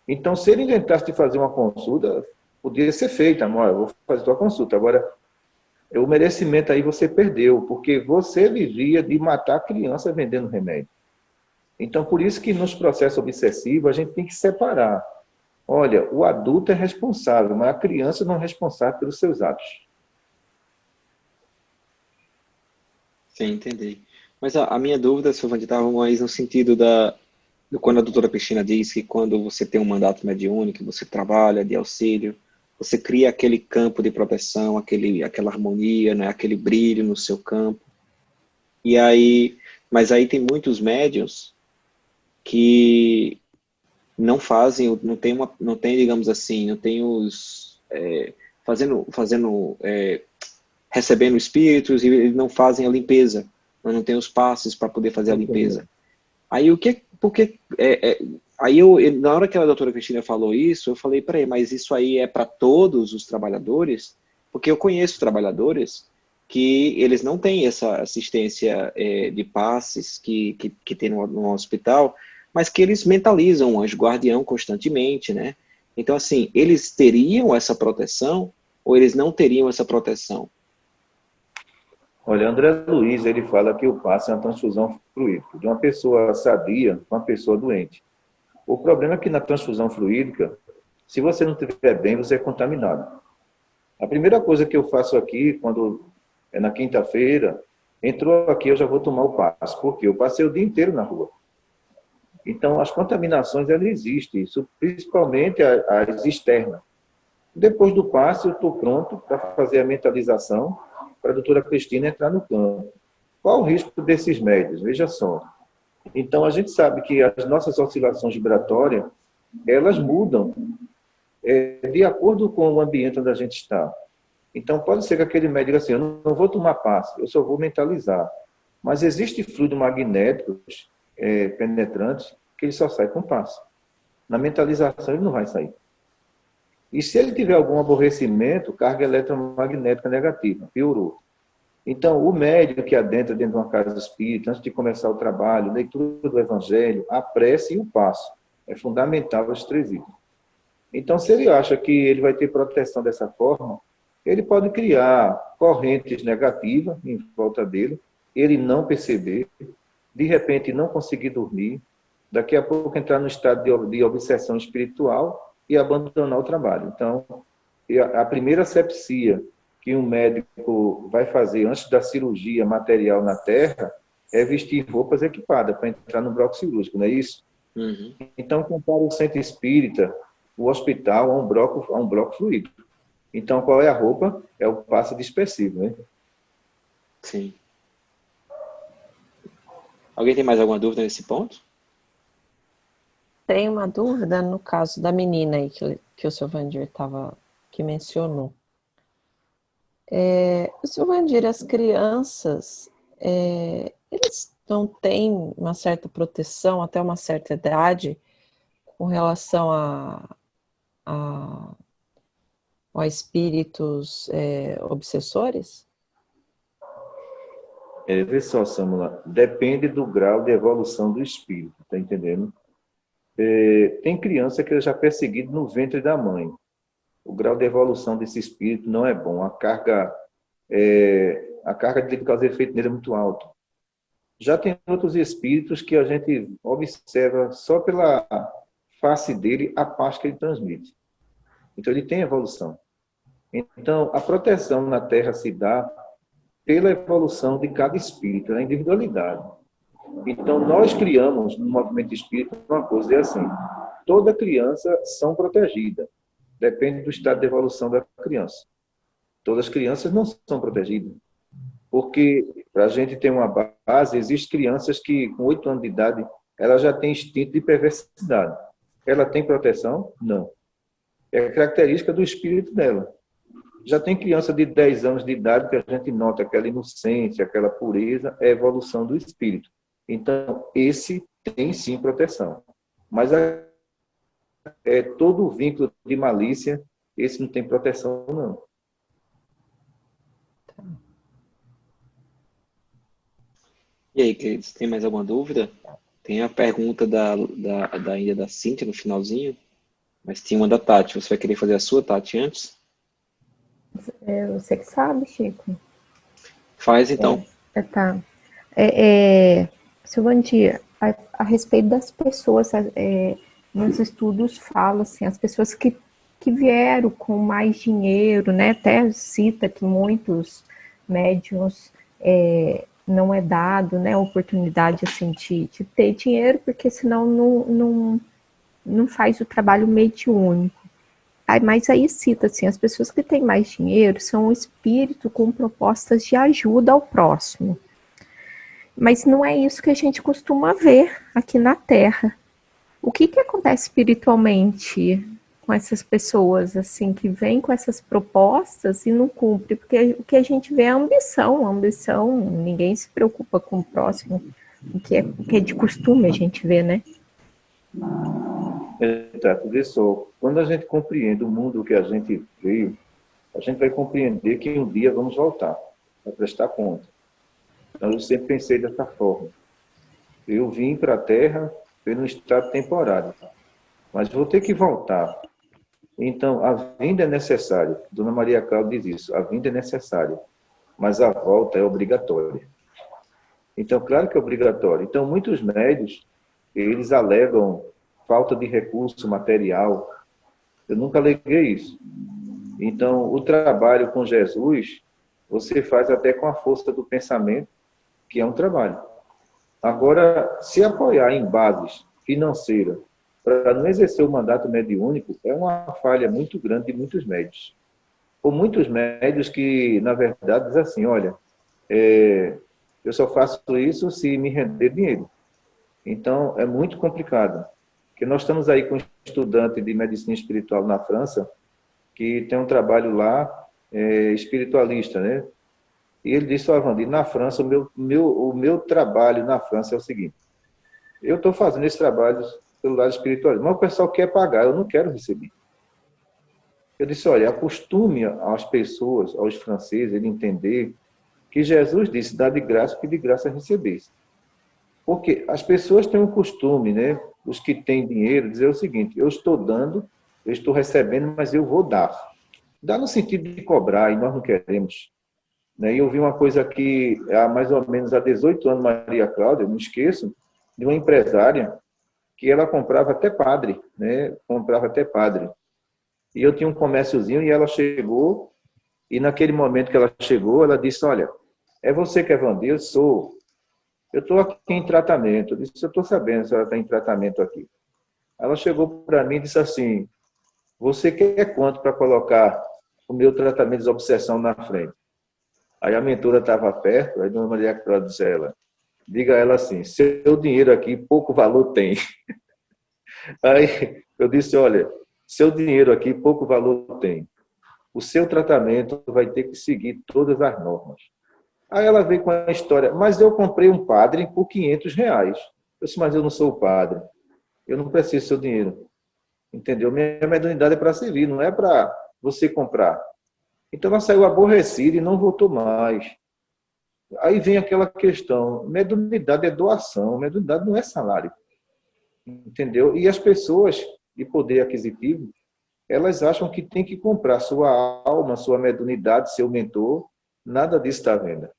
Então, se ele inventasse de fazer uma consulta, podia ser feita. Amor, eu vou fazer tua consulta. Agora, o merecimento aí você perdeu, porque você vivia de matar a criança vendendo remédio. Então, por isso que nos processos obsessivos a gente tem que separar. Olha, o adulto é responsável, mas a criança não é responsável pelos seus atos. Sim, entendi. Mas a minha dúvida, Silvana, estava mais no sentido quando a doutora Cristina diz que quando você tem um mandato mediúnico, você trabalha de auxílio, você cria aquele campo de proteção, aquela harmonia, né, aquele brilho no seu campo. Mas aí tem muitos médiuns que não fazem, não tem, digamos assim, não tem os recebendo espíritos e eles não fazem a limpeza, não tem os passos para poder fazer a limpeza. Aí na hora que a doutora Cristina falou isso, eu falei: peraí, mas isso aí é para todos os trabalhadores? Porque eu conheço trabalhadores que eles não têm essa assistência de passes que tem no hospital, mas que eles mentalizam o anjo guardião constantemente, né? Então, assim, eles teriam essa proteção ou eles não teriam essa proteção? Olha, André Luiz, ele fala que o passe é uma transfusão fluídica de uma pessoa sadia com uma pessoa doente. O problema é que na transfusão fluídica, se você não estiver bem, você é contaminado. A primeira coisa que eu faço aqui, quando é na quinta-feira, entrou aqui, eu já vou tomar o passe. Por quê? Eu passei o dia inteiro na rua. Então, as contaminações, elas existem, isso, principalmente as externas. Depois do passe, eu estou pronto para fazer a mentalização para a doutora Cristina entrar no campo. Qual o risco desses médios? Veja só. Então, a gente sabe que as nossas oscilações vibratórias, elas mudam de acordo com o ambiente onde a gente está. Então, pode ser que aquele médico diga assim, eu não vou tomar passe, eu só vou mentalizar. Mas existe fluido magnéticos penetrantes que ele só sai com passe. Na mentalização, ele não vai sair. E se ele tiver algum aborrecimento, carga eletromagnética negativa, piorou. Então, o médium que adentra dentro de uma casa espírita, antes de começar o trabalho, leitura do Evangelho, a prece e o passo. É fundamental os 3 itens. Então, se ele acha que ele vai ter proteção dessa forma, ele pode criar correntes negativas em volta dele, ele não perceber, de repente não conseguir dormir, daqui a pouco entrar no estado de obsessão espiritual e abandonar o trabalho. Então, a primeira asepsia que um médico vai fazer antes da cirurgia material na Terra é vestir roupas equipadas para entrar no bloco cirúrgico, não é isso? Uhum. Então, compara o centro espírita, o hospital, a um bloco fluido. Então, qual é a roupa? É o passe dispersivo, né? Sim. Alguém tem mais alguma dúvida nesse ponto? Tem uma dúvida no caso da menina aí que o seu Vandir que mencionou. O seu Vandir, as crianças, eles não têm uma certa proteção até uma certa idade com relação a espíritos obsessores? Vê só, Samula, depende do grau de evolução do espírito, tá entendendo? Tem criança que já é perseguida no ventre da mãe. O grau de evolução desse espírito não é bom. A carga de causa e efeito nele é muito alta. Já tem outros espíritos que a gente observa só pela face dele a paz que ele transmite. Então, ele tem evolução. Então, a proteção na Terra se dá pela evolução de cada espírito, na individualidade. Então, nós criamos no movimento espírita uma coisa, é assim, toda criança são protegidas, depende do estado de evolução da criança. Todas as crianças não são protegidas, porque para a gente ter uma base, existem crianças que com 8 anos de idade, ela já tem instinto de perversidade. Ela tem proteção? Não. É característica do espírito dela. Já tem criança de 10 anos de idade que a gente nota aquela inocência, aquela pureza, é a evolução do espírito. Então, esse tem sim proteção. Mas todo o vínculo de malícia, esse não tem proteção, não. E aí, queridos, tem mais alguma dúvida? Tem a pergunta da Ilha da Cíntia no finalzinho, mas tinha uma da Tati. Você vai querer fazer a sua, Tati, antes? Você que sabe, Chico. Faz, então. Tá. Seu Vandir, a respeito das pessoas, nos estudos fala assim, as pessoas que vieram com mais dinheiro, né? Até cita que muitos médiuns não é dado, né, a oportunidade assim, de ter dinheiro, porque senão não faz o trabalho mediúnico. Mas aí cita assim, as pessoas que têm mais dinheiro são um espírito com propostas de ajuda ao próximo. Mas não é isso que a gente costuma ver aqui na Terra. O que acontece espiritualmente com essas pessoas, assim, que vêm com essas propostas e não cumpre? Porque o que a gente vê é a ambição, ninguém se preocupa com o próximo, o que é de costume a gente vê, né? Exato, vê só, quando a gente compreende o mundo que a gente veio, a gente vai compreender que um dia vamos voltar, para prestar conta. Então, eu sempre pensei dessa forma. Eu vim para a Terra pelo estado temporário, mas vou ter que voltar. Então, a vinda é necessária. Dona Maria Cláudia diz isso, a vinda é necessária, mas a volta é obrigatória. Então, claro que é obrigatório. Então, muitos médios, eles alegam falta de recurso material. Eu nunca aleguei isso. Então, o trabalho com Jesus, você faz até com a força do pensamento, que é um trabalho. Agora, se apoiar em bases financeiras para não exercer o mandato mediúnico, é uma falha muito grande de muitos médios. Ou muitos médios que, na verdade, dizem assim, olha, Eu só faço isso se me render dinheiro. Então, é muito complicado. Porque nós estamos aí com um estudante de medicina espiritual na França, que tem um trabalho lá, espiritualista, né? E ele disse, Vandir, na França, o meu trabalho na França é o seguinte, eu estou fazendo esse trabalho pelo lado espiritual, mas o pessoal quer pagar, eu não quero receber. Eu disse, olha, acostume as pessoas, aos franceses, ele entender que Jesus disse, dá de graça que de graça recebesse. Porque as pessoas têm um costume, né? Os que têm dinheiro, dizer o seguinte, eu estou dando, eu estou recebendo, mas eu vou dar. Dá no sentido de cobrar, e nós não queremos. E eu vi uma coisa que há mais ou menos há 18 anos, Maria Cláudia, não esqueço, de uma empresária que ela comprava até padre, né? Comprava até padre. E eu tinha um comérciozinho e ela chegou, e naquele momento que ela chegou, ela disse, olha, é você que é Vandir? Eu sou. Eu estou aqui em tratamento. Eu disse, eu estou sabendo se ela está em tratamento aqui. Ela chegou para mim e disse assim, você quer quanto para colocar o meu tratamento de obsessão na frente? Aí a mentora estava perto, aí a dona Maria Cláudia disse a ela, diga a ela assim, seu dinheiro aqui pouco valor tem. Aí eu disse, olha, seu dinheiro aqui pouco valor tem. O seu tratamento vai ter que seguir todas as normas. Aí ela veio com a história, mas eu comprei um padre por R$500. Eu disse, mas eu não sou o padre. Eu não preciso do seu dinheiro. Entendeu? Minha mediunidade é para servir, não é para você comprar. Então ela saiu aborrecida e não voltou mais. Aí vem aquela questão, mediunidade é doação, mediunidade não é salário. Entendeu? E as pessoas de poder aquisitivo, elas acham que tem que comprar sua alma, sua mediunidade, seu mentor. Nada disso está à venda.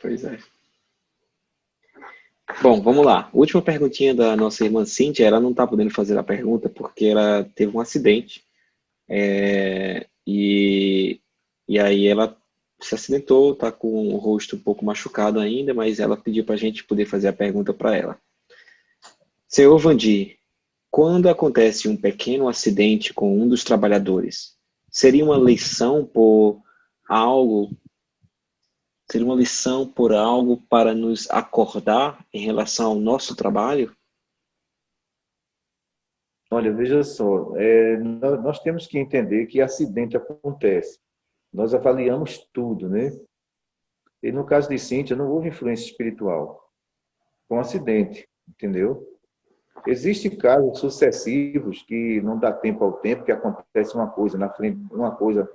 Pois é. Bom, vamos lá. Última perguntinha da nossa irmã Cíntia. Ela não está podendo fazer a pergunta porque ela teve um acidente. E aí ela se acidentou, está com o rosto um pouco machucado ainda, mas ela pediu para a gente poder fazer a pergunta para ela. Senhor Vandir, quando acontece um pequeno acidente com um dos trabalhadores, seria uma lição por algo para nos acordar em relação ao nosso trabalho? Olha, veja só, nós temos que entender que acidente acontece. Nós avaliamos tudo, né? E no caso de Cíntia, não houve influência espiritual. Foi um acidente, entendeu? Existem casos sucessivos que não dá tempo ao tempo, que acontece uma coisa na frente, uma coisa,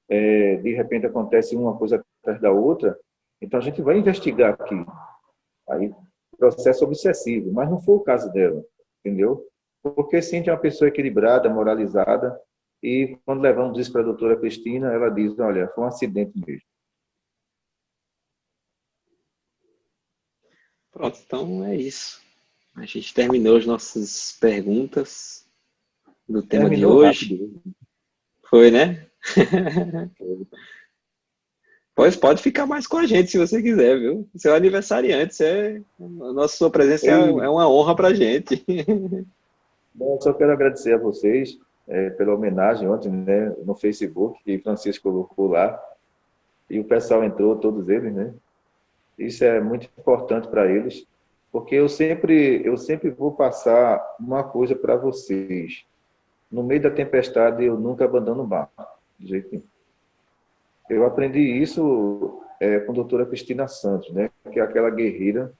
de repente acontece uma coisa atrás da outra. Então a gente vai investigar aqui. Aí, processo obsessivo, mas não foi o caso dela, entendeu? Porque Cíntia é uma pessoa equilibrada, moralizada, e quando levamos isso para a doutora Cristina, ela diz, olha, foi um acidente mesmo. Pronto, então é isso. A gente terminou as nossas perguntas do tema de hoje. Rápido. Foi, né? Pois pode ficar mais com a gente se você quiser, viu? Seu aniversariante, sua presença é uma honra para a gente. Bom, só quero agradecer a vocês pela homenagem ontem, né, no Facebook, que Francisco colocou lá. E o pessoal entrou, todos eles, né? Isso é muito importante para eles, porque eu sempre vou passar uma coisa para vocês. No meio da tempestade, eu nunca abandono o barco, de jeito nenhum. Eu aprendi isso com a doutora Cristina Santos, né? Que é aquela guerreira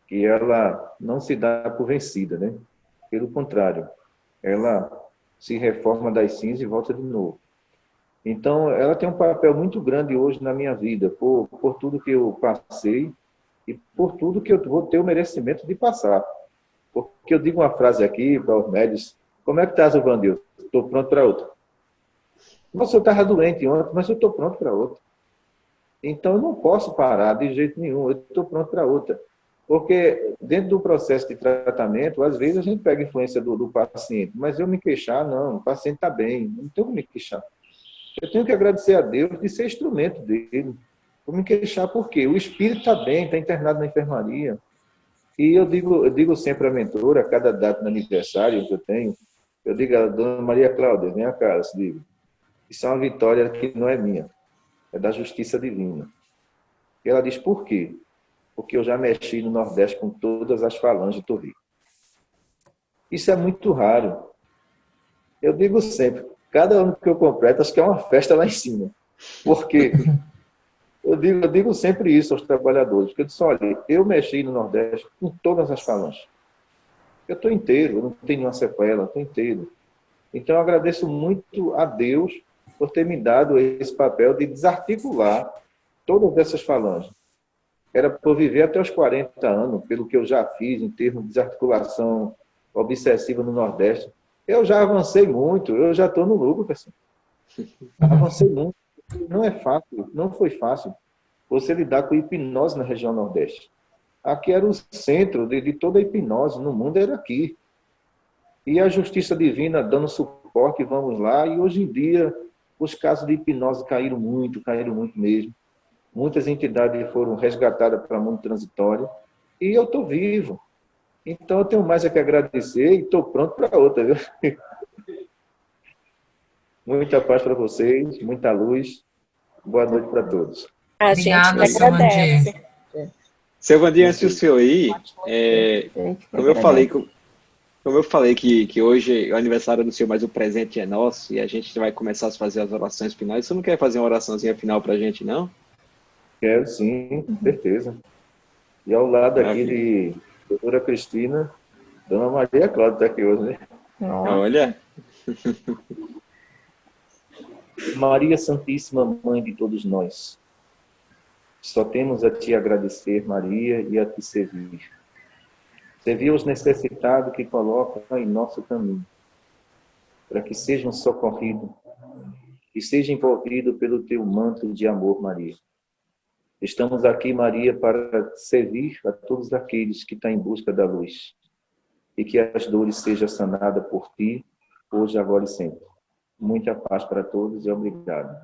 que ela não se dá por vencida, né? Pelo contrário, ela se reforma das cinzas e volta de novo. Então, ela tem um papel muito grande hoje na minha vida, por tudo que eu passei e por tudo que eu vou ter o merecimento de passar. Porque eu digo uma frase aqui para os médicos, como é que estás, Vandir? Estou pronto para outra. Nossa, eu estava doente ontem, mas eu estou pronto para outra. Então, eu não posso parar de jeito nenhum, eu estou pronto para outra. Porque dentro do processo de tratamento, às vezes a gente pega a influência do paciente, mas eu me queixar, não, o paciente está bem, não tenho que me queixar. Eu tenho que agradecer a Deus de ser instrumento dele. Vou me queixar por quê? O espírito está bem, está internado na enfermaria. E eu digo sempre à mentora, a cada data de aniversário que eu tenho, eu digo a dona Maria Cláudia, vem cá, eu digo, isso é uma vitória que não é minha. é da justiça divina. E ela diz, por quê? Porque eu já mexi no Nordeste com todas as falanges do Rio. Isso é muito raro. Eu digo sempre, cada ano que eu completo, acho que é uma festa lá em cima. Porque eu digo sempre isso aos trabalhadores. Porque eu disse, olha, eu mexi no Nordeste com todas as falanges. Eu estou inteiro, eu não tenho nenhuma sequela, estou inteiro. Então, eu agradeço muito a Deus por ter me dado esse papel de desarticular todas essas falanges. Era por viver até os 40 anos, pelo que eu já fiz em termos de desarticulação obsessiva no Nordeste. Eu já avancei muito, eu já estou no lucro, pessoal. Avancei muito. Não é fácil, não foi fácil você lidar com hipnose na região Nordeste. Aqui era o centro de toda a hipnose no mundo, era aqui. E a justiça divina dando suporte, vamos lá, e hoje em dia os casos de hipnose caíram muito mesmo. Muitas entidades foram resgatadas para o mundo transitório, e eu estou vivo. Então eu tenho mais a que agradecer e estou pronto para outra, viu? Muita paz para vocês, muita luz. Boa noite para todos. A gente Obrigada, que agradece. Seu Vandir, antes do senhor ir, como eu falei que hoje é o aniversário do senhor, mas o presente é nosso, e a gente vai começar a fazer as orações finais. Você não quer fazer uma oraçãozinha final para a gente, não? Quero sim, certeza. E ao lado aqui de doutora Cristina, dona Maria Cláudia está aqui hoje, né? Olha. Maria Santíssima, Mãe de todos nós, só temos a Te agradecer, Maria, e a Te servir. Servir aos necessitados que colocam em nosso caminho, para que sejam socorridos e sejam envolvidos pelo Teu manto de amor, Maria. Estamos aqui, Maria, para servir a todos aqueles que estão em busca da luz, e que as dores sejam sanadas por Ti, hoje, agora e sempre. Muita paz para todos e obrigado.